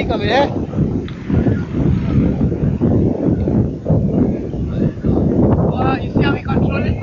coming, eh? You see how we control it?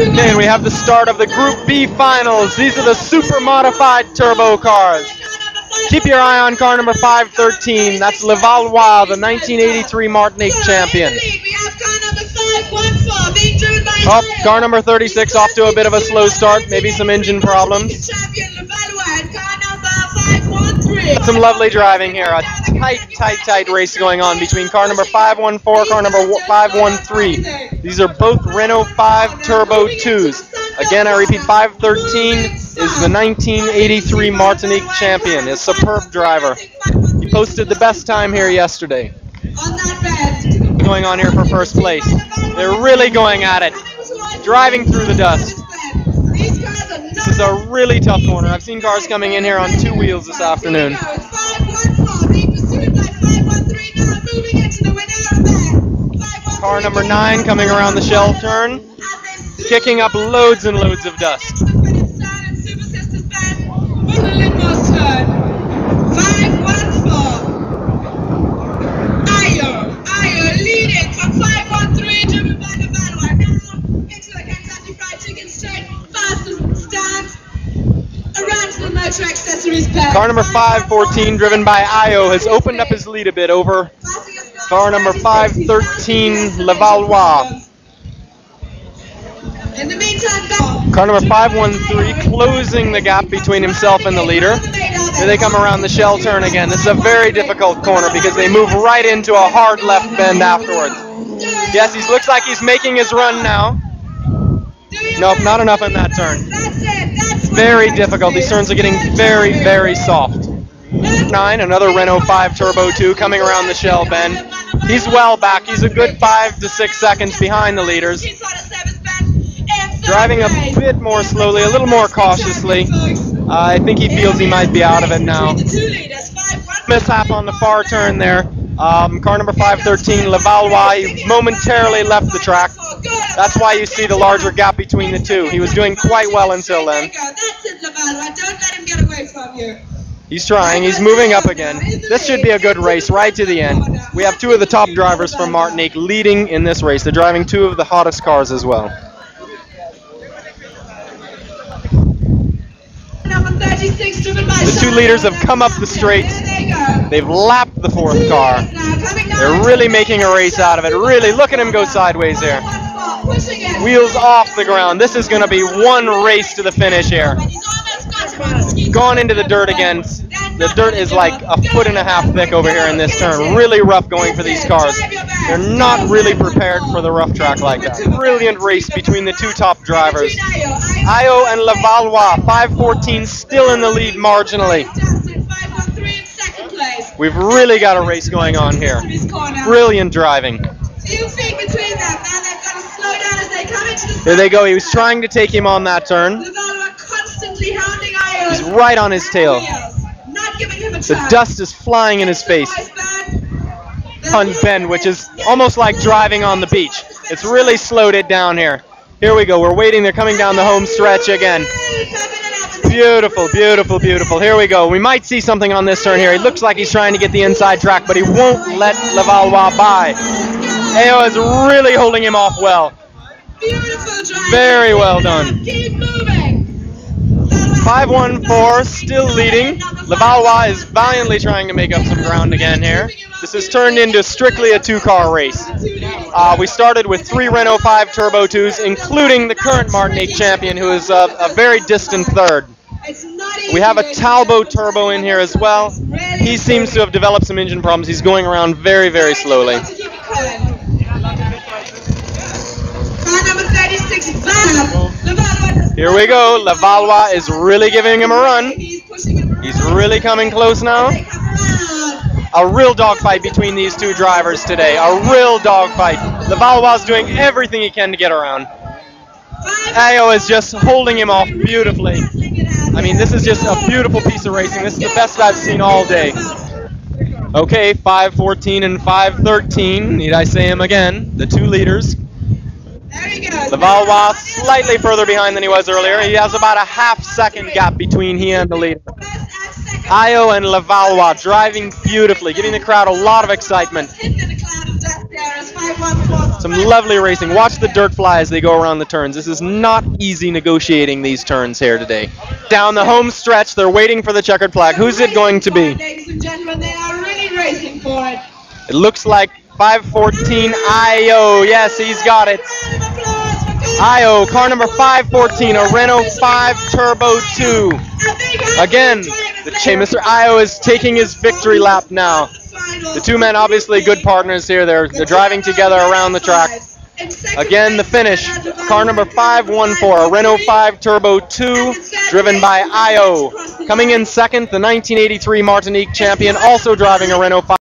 Okay, and we have the start of the Group B finals. These are the super modified turbo cars. Keep your eye on car number 513. That's Levallois, the 1983 Martinique champion. Oh, car number 36 off to a bit of a slow start, maybe some engine problems. But some lovely driving here. A tight race going on between car number 514, car number 513. These are both Renault 5 Turbo 2s. Again, I repeat, 513 is the 1983 Martinique champion, a superb driver. He posted the best time here yesterday. Going on here for first place. They're really going at it, driving through the dust. This is a really tough corner. I've seen cars coming in here on two wheels this afternoon. 514 being pursued by 513 now, moving into the winner of that. Car number 9 coming around the shell turn, kicking up loads and loads of dust. Leading from 513, driven by the Valois. Now into the Kentucky Fried Chicken straight, fast stance. Around to the motor accessories bag. Car number 514, driven by Io, has opened up his lead a bit over car number 513, Levallois. In the meantime, car number 513 closing the gap between himself and the leader. Here they come around the shell turn again. This is a very difficult corner because they move right into a hard left bend afterwards. Yes, he looks like he's making his run now. Nope, not enough in that turn. Very difficult. These turns are getting very, very soft. 9, another Renault 5 Turbo 2 coming around the shell bend. He's well back. He's a good 5 to 6 seconds behind the leaders. Driving a bit more slowly, a little more cautiously. I think he feels he might be out of it now. Mishap on the far turn there. Car number 513, Levallois, momentarily left the track. That's why you see the larger gap between the two. He was doing quite well until then. He's trying. He's moving up again. This should be a good race right to the end. We have 2 of the top drivers from Martinique leading in this race. They're driving 2 of the hottest cars as well. The 2 leaders have come up the straight. They've lapped the 4th car. They're really making a race out of it. Really, look at him go sideways here. Wheels off the ground. This is going to be one race to the finish here. Gone into the dirt again. The dirt is like 1.5 feet thick over here in this turn. Really rough going for these cars. They're not really prepared for the rough track like that. Brilliant race between the 2 top drivers. Io and Levallois, 514 still in the lead marginally. We've really got a race going on here. Brilliant driving. There they go. He was trying to take him on that turn. He's right on his tail. The dust is flying in his face. On bend, which is almost like driving on the beach. It's really slowed it down here. Here we go. We're waiting. They're coming down the home stretch again. Beautiful, beautiful, beautiful. Here we go. We might see something on this turn here. He looks like he's trying to get the inside track, but he won't let Levallois by. Ao is really holding him off well. Very well done. 514 still leading. Levallois is valiantly trying to make up some ground again here. This has turned into strictly a 2-car race. We started with 3 Renault 5 Turbo 2s, including the current Martinique champion, who is a very distant 3rd. We have a Talbot Turbo in here as well. He seems to have developed some engine problems. He's going around very, very slowly. Here we go. Levallois is really giving him a run. He's really coming close now. A real dogfight between these 2 drivers today. A real dogfight. Levallois is doing everything he can to get around. Ao is just holding him off beautifully. I mean, this is just a beautiful piece of racing. This is the best I've seen all day. Okay, 514 and 513. Need I say him again? The 2 leaders. Levallois slightly further behind than he was earlier. He has about a half-second gap between he and the leader. Io and Levallois driving beautifully, giving the crowd a lot of excitement. Some lovely racing. Watch the dirt fly as they go around the turns. This is not easy negotiating these turns here today. Down the home stretch, they're waiting for the checkered flag. Who's it going to be? Ladies and gentlemen, they are really racing for it. It looks like 514 Io. Yes, he's got it. Io, car number 514, a Renault 5 Turbo 2. Again, Mr. Io is taking his victory lap now. The 2 men obviously good partners here. They're driving together around the track. Again, the finish. Car number 514, a Renault 5 Turbo 2, driven by Io. Coming in second, the 1983 Martinique champion, also driving a Renault 5.